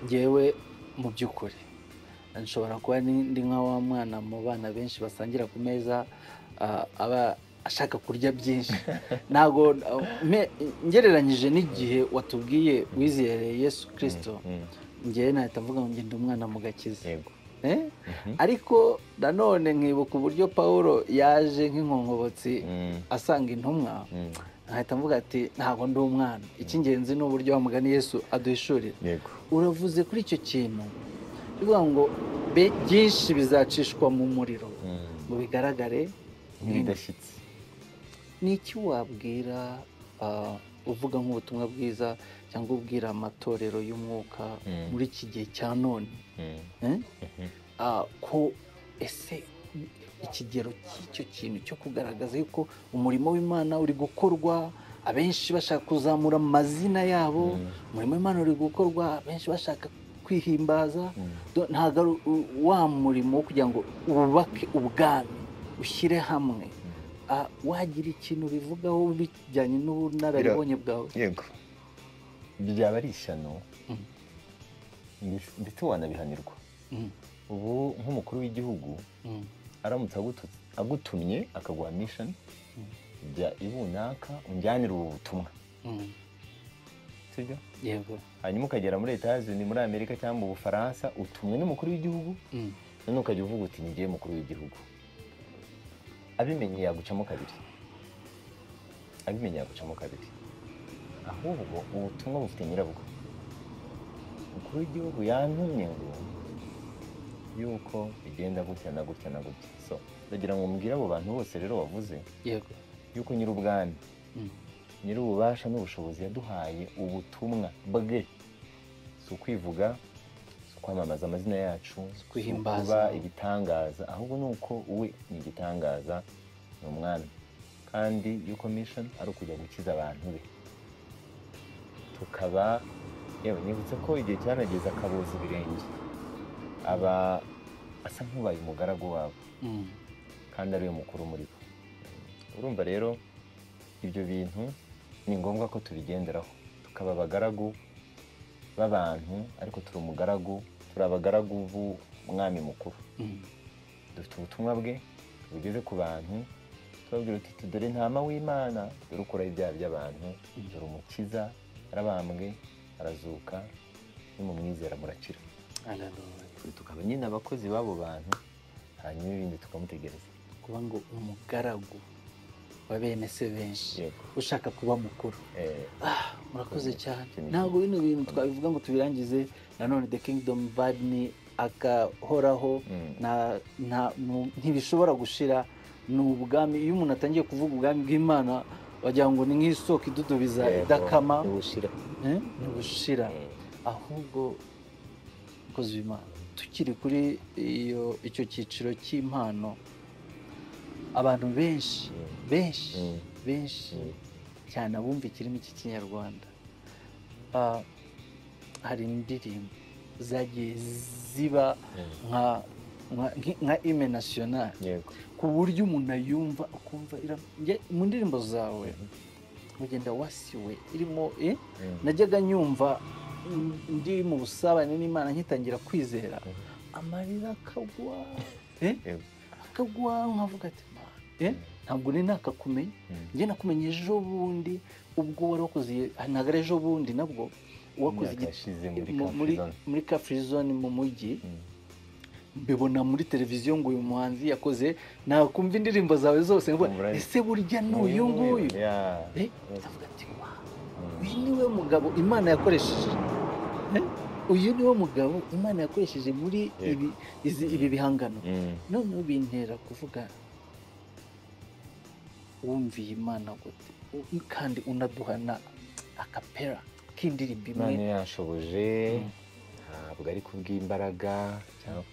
Ngewe mu by'ukuri nshobora kuba ndi nka wa mwana mu bana benshi basangira ku meza aba ashaka kurya byinshi. Ntabwo ngereranyije n'igihe watubwiye wizereye Yesu Kristo, ngewe nahita mvuga ngo ngende umwana mu gakiza. Ariko nanone nkibuka uburyo Pawulo yaje nk'inkongobotsi asanga intumwa, nkahita mvuga ati ntabwo ndi umwana, icy'ingenzi ni uburyo wa mugani Yesu aduhishurira. Uravuze kuri icyo kintu bivuga ngo byinshi bizacishwa mu muriro ngo bigaragare nk'ibidashyitse. Ni iki wabwira uvuga nk'ubutumwa bwiza cyangwa ubwira amatorero y'umwuka muri iki gihe cya none, ko ese ikigero cy'icyo kintu cyo kugaragaza yuko umurimo w'Imana uri gukorwa, abenshi bashaka kuzamura amazina yabo, umurimo w'Imana uri gukorwa, abenshi bashaka kwihimbaza, ntabwo ari wa murimo wo kugira ngo wubake ubwami, ushyire hamwe. Wagira ikintu bivugaho bijyanye n'ubunararibonye bwawe? Yego, byaba ari ishyano ndetse wanabihanirwa. Ubu nk'umukuru w'igihugu aramutse agutumye akaguha mission, jya ibunaka unjyanire ubu butumwa, sibyo? Yego. Hanyuma ukagera muri Etats-Unis, muri Amerika cyangwa mu Bufaransa, utumwe n'umukuru w'igihugu, none ukajya uvuga uti ngiye mukuru w'igihugu. Abimenye yagucamo kabiri. Ahubwo ubutumwa bufite nyirabwo. Umukuru w'igihugu yantumye ngo yuko bigenda gutya na gutya na gutya. So ndagira ngo mbwire abo bantu bose rero wavuze, yego, yuko nyir'ubwami, nyir'ububasha n'ubushobozi yaduhaye ubutumwa bwe. Si ukwivuga, si ukwamamaza amazina yacu, si kuba ibitangaza, ahubwo ni uko we ni igitangaza, ni umwami, kandi yuko mission ari ukujya gukiza abantu be. Tukaba yewe nibutse ko igihe cyanageze akaboza ibirenge, aba asa nk'ubaye umugaragu wabo, kandi ariwe mukuru muri bo. Urumva rero ibyo bintu ni ngombwa ko tubigenderaho, tukaba abagaragu b'abantu, ariko turi abagaragu b'umwami mukuru. Dufite ubutumwa bwe bugeze ku bantu, tubabwira tuti dore intama w'Imana, dore ukuraho ibyaha by'abantu, dore umukiza arabambwe arazuka, nimumwizera murakira. Tukaba nyine abakozi b'abo bantu, hanyuma ibindi tukamutegereza. Kuba ngo umugaragu wa bene se benshi, ushaka kuba mukuru. Murakoze cyane. Ntabwo bino bintu twabivuga ngo tubirangize. Nanone the kingdom vibe ni akahoraho, ntibishobora gushira. Ni ubwami. Iyo umuntu atangiye kuvuga ubwami bw'Imana, wagira ngo ni nk'isoko idudubiza idakama, ntibushira. Ahubwo kozi w'Imana, tukiri kuri icyo cyiciro cy'impano, abantu benshi cyane abumva ikirimi cy'Ikinyarwanda, hari indirimbo zagiye ziba nka hymne national, ku buryo umuntu ayumva akumva mu ndirimbo zawe ugenda wasiwe irimo. Najyaga nyumva ndi mu busabane n'Imana nkitangira kwizera, amarira akagwa nkavuga ati ntabwo ni nakakumenye, njye nakumenye ejo bundi ubwo wari wakoze, ntabwo ari ejo bundi nabwo wakoze Imyaka yashize muri mu- Car muri Free Zone. muri Car Free Zone mu mujyi, mbibona muri televiziyo ngo uyu muhanzi yakoze, nakumva indirimbo zawe zose ngo Umva, ese burya n'uyu nguyu. Yeah. Ndavuga ati wow, uyu niwe mugabo Imana yakoresheje. Uyu niwe mugabo Imana yakoresheje muri ibi bihangano. Noneho bintera kuvuga wumviye Imana gute kandi unaduhana akapera k'indirimbo imwe. Imana yashoboje, ntabwo ari kubw'imbaraga cyangwa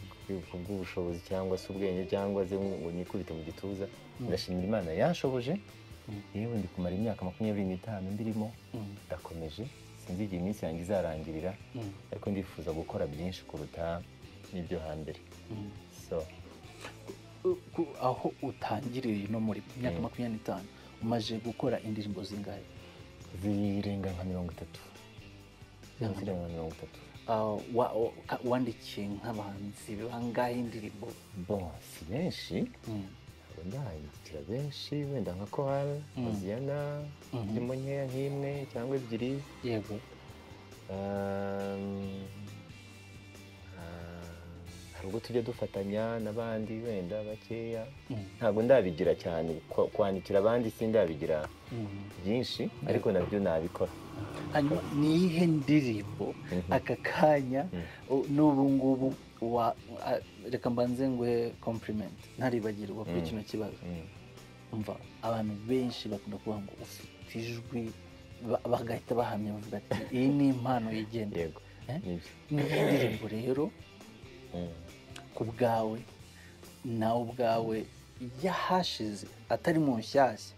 kubw'ubushobozi cyangwa se ubwenge cyangwa se ngo nikubite mu gituza. Ndashimira Imana yanshoboje, yewe ndi kumara imyaka 25 ndirimo, ndakomeje, sinzi igihe iminsi yanjye izarangirira, ariko ndifuza gukora byinshi kuruta n'ibyo hambere. So aho utangiriye no muri myaka 25 umaze gukora indirimbo zingahe? zirenga nka 30. zirenga nka 30. Wandikiye nk'abahanzi bangahe indirimbo? Bon, si benshi, ndandikira benshi, wenda nka Kohara, Hoziyana, ndimo nkeya nk'imwe cyangwa ebyiri. Yego. Hari ubwo tujya dufatanya n'abandi wenda bakeya, ntabwo ndabigira cyane, kwandikira abandi sindabigira byinshi, ariko nabyo nabikora. Hanyuma ni iyihe ndirimbo aka kanya n'ubu ngubu reka mbanze nguhe compliment ntaribagirwa kuri kino kibazo? Umva, abantu benshi bakunda kuvuga ngo ufite ijwi, bagahita bahamya bavuga ati iyi ni impano yigenda. Yego. Ni indirimbo rero ku bwawe nawe ubwawe yahashize atari mu nshyashya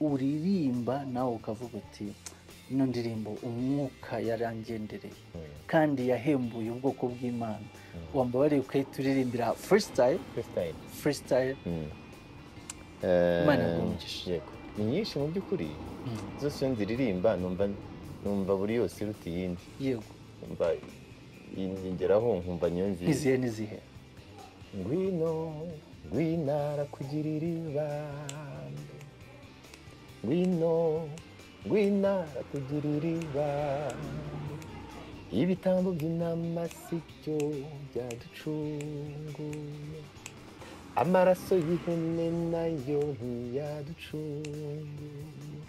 uririmba nawe ukavuga uti ino ndirimbo umwuka yarangendereye kandi yahembuye ubwoko bw'Imana, wambabariye ukahita uririmbira freestyle? Imana yagumisha. Yego, ni nyinshi mu by'ukuri, zose iyo nziririmba numva buri yose iruta iyindi. Yego. Numva ingeraho nkumva niyo nziza. Nizihe? Ngwino ngwino arakugirira ibambe, ngwino ngwino arakugirira ibambe, ibitambo by'intama sibyo byaducunguye, amaraso y'ihene nayo ntiyaducunguye,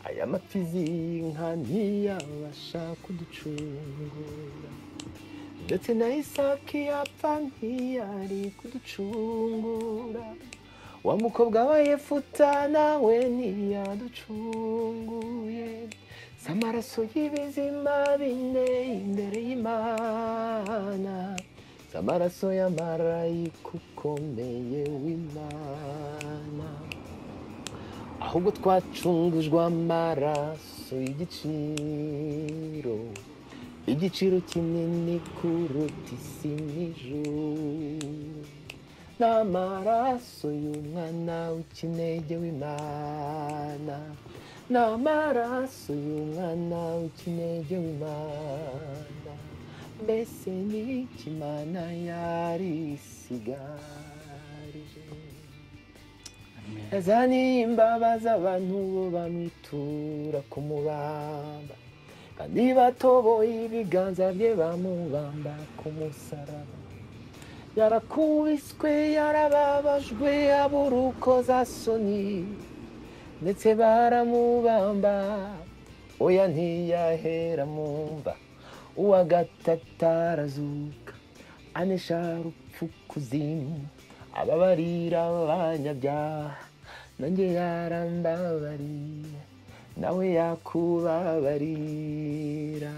aya mapfizi y'inka ntiyabasha kuducungura, ndetse na Isaki yapfa ntiyari kuducungura, wa mukobwa wa Yefuta nawe ntiyaducunguye, s'amaraso y'ibizima bine imbere y'Imana, s'amaraso y'amarayika ukomeye w'Imana, ahubwo twacungujwe amaraso y'igiciro, igiciro kinini kuruta isi n'ijuru, n'amaraso y'umwana w'ikinege w'Imana, n'amaraso y'umwana w'ikinege w'Imana, mbese ni iki Imana yari isigarije? yazaniye imbabazi abantu bo bamwitura kumubamba, kandi batoboye ibiganza bye bamubamba ku musaraba, yarakubiswe yarababajwe abura urukozasoni, ndetse baramubamba oya ntiyahera mu mva, uwa gatatu arazuka anesha urupfu kuzimu, ababarira abanyabyaha nanjye yarambabariye nawe yakubabarira,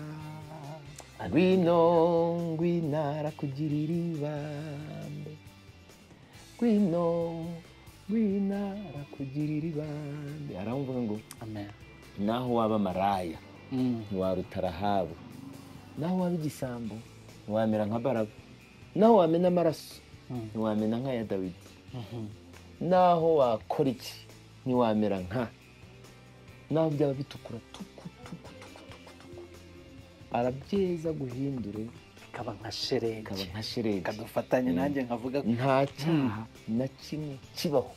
ngwino ngwino arakugirira ibambe, ngwino ngwino arakugirira ibambe. Aravuga ngo amen, naho waba maraya ntiwaruta Rahabu, naho waba igisambo ntiwamera nka Baraba, naho wamena amaraso ntiwamena nka ya Dawidi, naho wakora iki ntiwamera nka, naho byaba bitukura tuku arabyeza guhindure kaba nka sherege, kadufatanye nanjye nkavuga nta cyaha na kimwe kibaho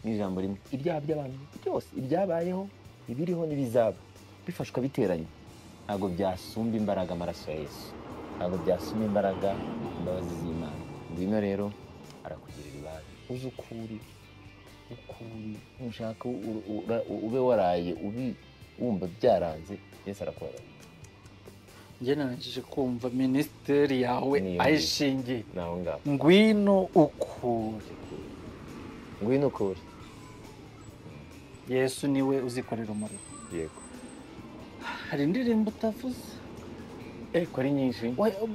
n'ijambo rimwe. Ibyaha by'abantu byose, ibyabayeho, ibiriho n'ibizaba, bifashwa biteranye ntabwo byasumba imbaraga amaraso ya Yesu, ntabwo byasumba imbaraga imbabazi z'Imana. Ngwino rero arakugirira ibanga, uzi ukuri nushaka ube waraye wumva byaranze, Yesu arakubabarira. njye narangije kumva minisiteri yawe ayishingiye naho ngaho. ngwino ukuri. Ngwino ukuri. Yesu niwe uzikorera umurimo. Yego. Hari indirimbo utavuze? Ko ari nyinshi.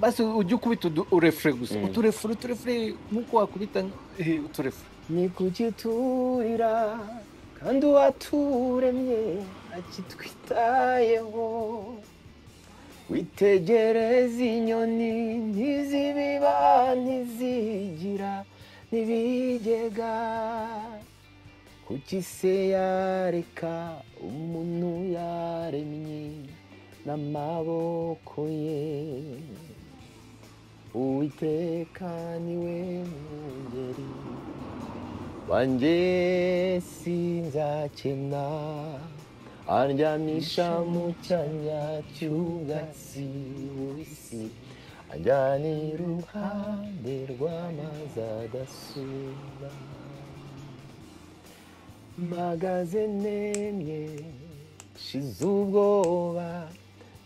Basi ujye ukubita urefure gusa, uturefure nk'uko wakubita uturefure. Ni kuki turira kandi uwaturemye akitwitayeho, witegereza inyoni ntizibiba ntizigira n'ibigega, kuki se yareka umuntu yaremye n'amaboko ye? Uwiteka niwe mwungeri wanjye sinzakena, andyamisha mu cyanya cy'ubwatsi bubisi, anjyana iruhande rw'amazi adasuma. Mpagaze nemye shize ubwoba,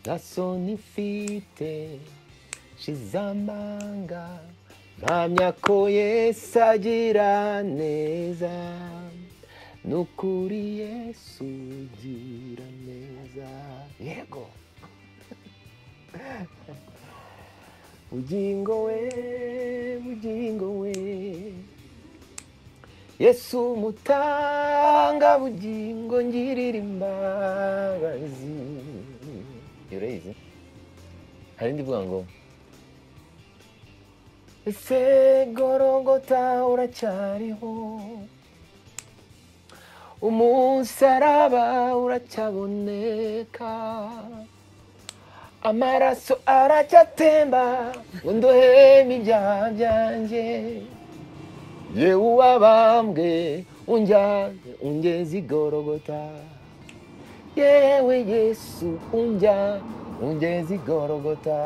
nta soni mfite shize amanga, mpamya ko Yesu agira neza, nukuri Yesu ugira neza. Yego. Bugingo we Yesu mutanga bugingo, ngirira imbabazi. Urayizi? Hari ndivuga ngo ese Gologota uracyariho, umusaraba uracyaboneka, amaraso aracyatemba ngo ndoheme ibyaha byanjye, yewe uwabambwe ungeze i Gologota, yewe Yesu ungeze i Gologota.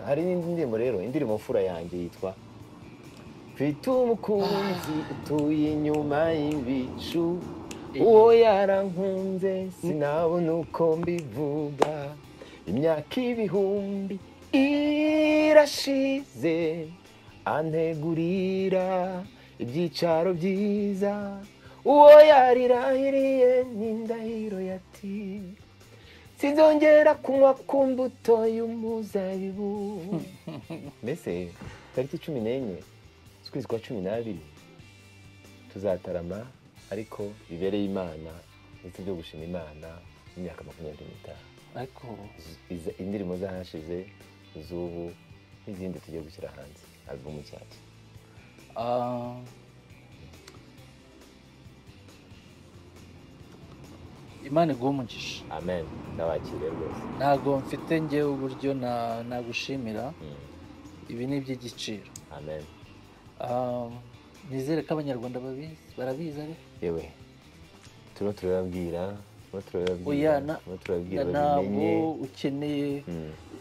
Hari n'indi ndirimbo rero, indirimbo mfura yanjye yitwa mfite umukunzi utuye inyuma y'ibicu, uwo yarankunze sinabona uko mbivuga, imyaka ibihumbi irashize antegurira ibyicaro byiza, uwo yarirahiriye n'indahiro yati sinzongera kunywa ku mbuto y'umuzabibu. Mbese tariki 14 z'ukwezi kwa 12 tuzatarama, ariko bibereye Imana ndetse byo gushima Imana imyaka 25. Ariko indirimbo zahashize z'ubu n'izindi tugiye gushyira hanze album nshyashya. Imana iguhe umugisha. Amen. Ndabakiriye rwose. Ntabwo mfite njyewe uburyo nagushimira, ibi ni iby'igiciro. Amen. Nizere ko abanyarwanda barabizi ariko yewe turababwira ntabwo ukeneye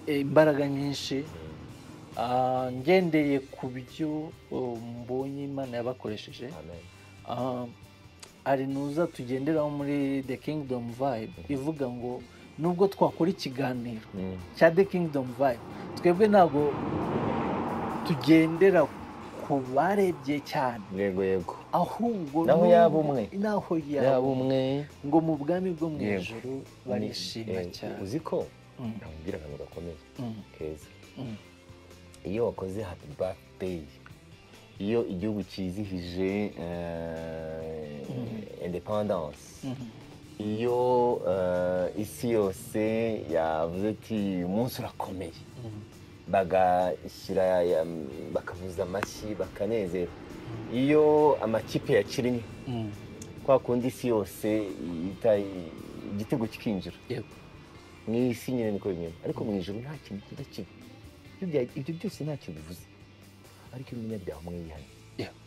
imbaraga nyinshi, ngendeye ku byo mbonye Imana yabakoresheje. hari nuza tugenderaho muri The Kingdom Vibe ivuga ngo nubwo twakora ikiganiro cya The Kingdom Vibe, twebwe ntabwo tugendera ku barebye cyane, yego ahubwo naho yaba umwe ngo mu bwami bwo mu ijuru barishima cyane. Uzi ko ntamubwira akantu gakomeye keza, iyo wakoze happy birthday, iyo igihugu cyizihije independence, iyo isi yose yavuze ati umunsi urakomeye, bagashyira bakavuza amashyi bakanezera, iyo amakipe yakinnye kwa kundi isi yose igitego kikinjira mu isi nyine niko bimeze, ariko mu ijuru nta kintu kiba kiba, ibyo byose ntacyo bivuze, ariko iyo umunyabyaha umwe yihanye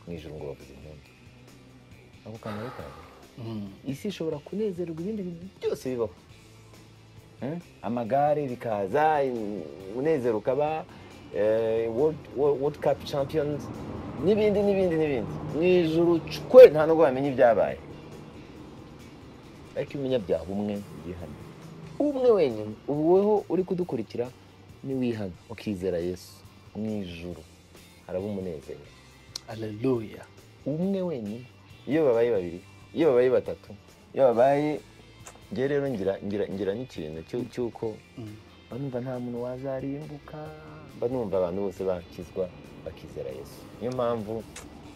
mu ijuru ngo bavuze impundu, ako kantu rero isi ishobora kunezerwa ibindi bintu byose bibaho, amagare bikaza, umunezero ukaba, World Cup Champions n'ibindi n'ibindi n'ibindi. Mu ijuru cwe nta nubwo wamenya ibyabaye, ariko umunyabyaha umwe yihana, umwe wenyine, wowe uri kudukurikira niwihana ukizera Yesu, mu ijuru haraba umunezero. Haleluya. Umwe wenyine. Iyo babaye babiri, iyo babaye batatu, iyo babaye, njye rero ngira n'ikintu cy'uko banumva nta muntu wazarimbuka, banumva abantu bose bakizwa bakizera Yesu. Niyo mpamvu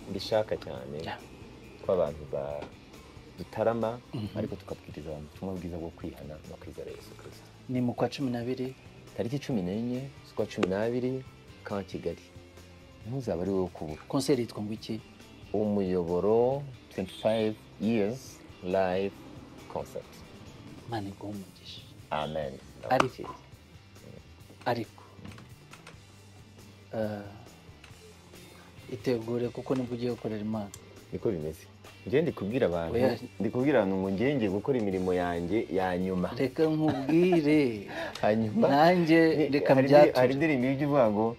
mbishaka cyane ko abantu dutarama, ariko tukabwiriza abantu ubutumwa bwiza bwo kwihana no kwizera Yesu Kristo. Ni mu kwa 12 tariki 14 z'ukwa 12 ka Kigali. Ntuzaba ari wowe kubura. Concert yitwa ngo iki? Umuyoboro 25 years live concert. Mani umugisha. Amen. Ariko itegure kuko nibwo ugiye gukorera Imana. Niko bimeze. Njye ndikubwira abantu ngo ngiye gukora imirimo yanjye ya nyuma. Reka nkubwire. Hanyuma nanjye reka byature. Hari indirimbo ivuga ngo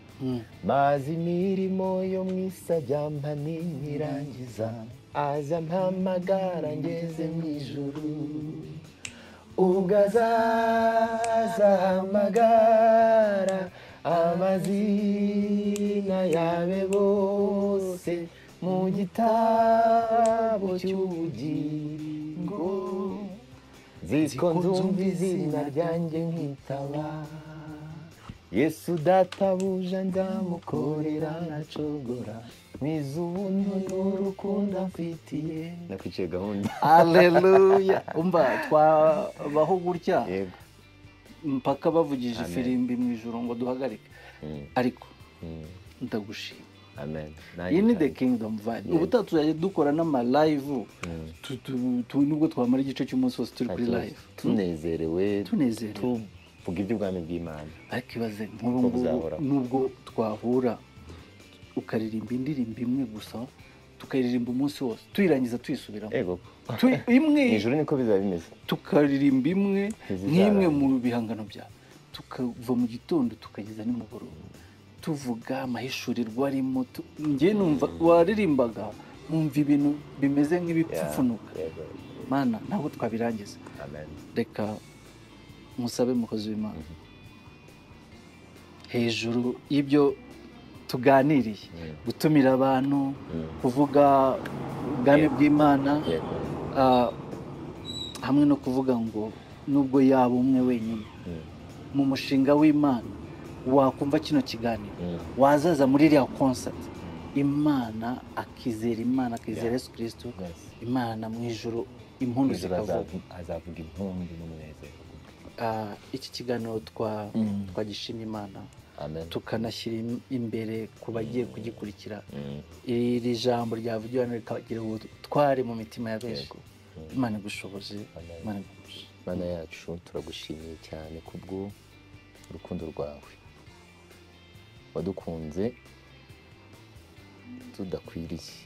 mazi imirimo yo mu isajyamba nirangiza, aza mpamagara ngeze mu ijuru, ubwo azahamagara amazina yabe bose mu gitabo cy'ubugingo, ziko nzumva izina ryanjye nkitaba, Yesu databuja ndamukorera nacogora, mwiza ubuntu n'urukundo amfitiye. Nakwiciye gahunda. Haleluya. Umva twabaho gutya yego mpaka bavugije ifirimbi mu ijuru ngo duhagarike, ariko ndagushima. Amen. Iyi ni the kingdom vibe. Ubutaha tuzajya dukora n'ama live, nubwo twamara igice cy'umunsi wose turi kuri live, tunezerewe, tuvuga iby'ubwami bw'Imana. Ariko ibaze nubwo twahura ukaririmba indirimbo imwe gusa, tukaririmba umunsi wose, tuyirangiza tuyisubiramo. Ego. Imwe. Ijuru niko bizaba bimeze. Tukaririmba imwe nk'imwe mu bihangano bya, tukava mu gitondo tukageza nimugoroba tuvuga amahishurirwa arimo. Njye numva waririmbaga numva ibintu bimeze nk'ibipfupfunuka. Mana ntabwo twabirangiza. Amen. Reka musabe mukozi w'Imana hejuru y'ibyo tuganiriye, gutumira abantu, kuvuga ubwami bw'Imana, hamwe no kuvuga ngo nubwo yaba umwe wenyine mu mushinga w'Imana, wakumva kino kiganiro, wazaza muri iriya concert, Imana akizera Yesu Kristo, Imana mu ijuru impundu zikavuga, azavuga impundu n'umunezero. Iki kiganiro twagishimye Imana, tukanashyira imbere ku bagiye kugikurikira. Iri jambo ryavugiwe hano rikagira ubutware mu mitima ya benshi. Imana igushoboze. Mana yacu turagushimiye cyane kubwo urukundo rwawe, wadukunze tudakwiriye.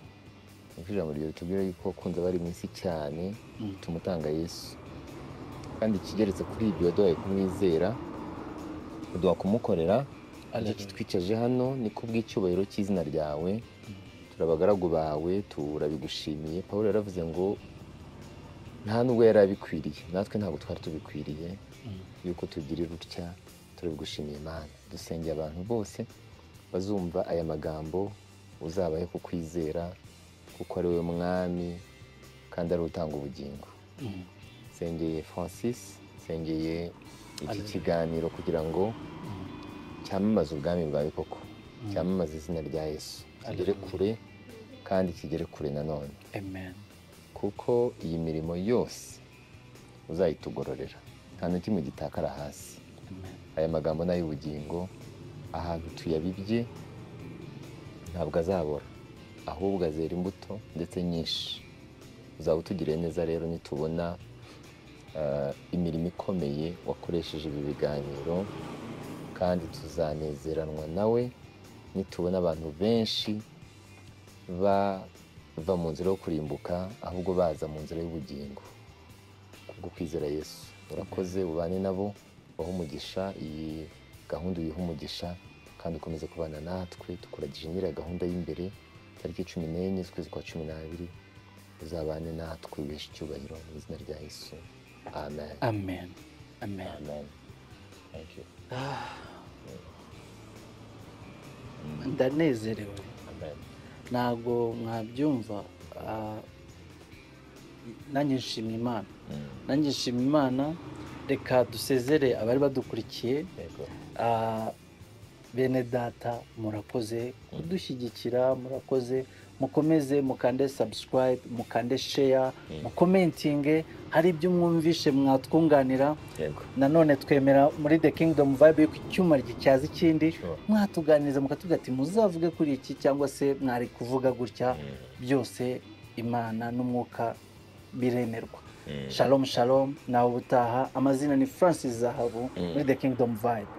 Ijambo ryawe ritubwira yuko wakunze abari mu isi cyane tumutanga Yesu, kandi ikigeretse kuri ibyo waduhaye kumwizera, uduha kumukorera. Iki twicaje hano ni kubw'icyubahiro cy'izina ryawe, turabagaragu bawe, turabigushimiye. Pawulo yaravuze ngo nta nubwo yari abikwiriye, natwe ntabwo twari tubikwiriye yuko tugirira utya. Turabigushimiye Imana. Dusengeye abantu bose bazumva aya magambo, uzabahe kukwizera kuko ari we mwami kandi ari utanga ubugingo. Sengeye Francis, sengeye iki kiganiro kugira ngo cyamamaze ubwami bwawe koko, cyamamaze izina rya Yesu, kigere kure kandi kigere kure nanone. Amen. Kuko iyi mirimo yose uzayitugororera, nta na kimwe gitakara hasi. Aya magambo n'ay'ubugingo ahantu tuyabibye ntabwo azabora, ahubwo azera imbuto ndetse nyinshi. Uzaba utugiriye neza rero nitubona imirimo ikomeye wakoresheje ibi biganiro, kandi tuzanezeranwa nawe nitubona abantu benshi bava mu nzira yo kurimbuka ahubwo baza mu nzira y'ubugingo kubwo kwizera Yesu. Urakoze, ubane nabo baho umugisha iyi gahunda uyiha umugisha kandi ukomeze kubana natwe tukuragije nyira gahunda y'imbere tariki 14 z'ukwezi kwa 12 uzabane natwe wiheshe icyubahiro mu izina rya Yesu amen amen amen amen thank you ndanezerewe amen ntabwo mwabyumva nanjye nshimye Imana nanjye nshimye Imana reka dusezere abari badukurikiye yego bene data murakoze kudushyigikira murakoze mukomeze mukande subscribe mukande share mukomentinge hari ibyo mwumvishe mwatwunganira yego nanone twemera muri The Kingdom Vibe yuko icyuma gicyaza ikindi Sure. mwatuganiriza mukatubwira ati muzavuge kuri iki cyangwa se mwari kuvuga gutya byose Imana n'umwuka biremerwa shalom shalom nawe ubutaha amazina ni Francis Zahabu muri The Kingdom Vibe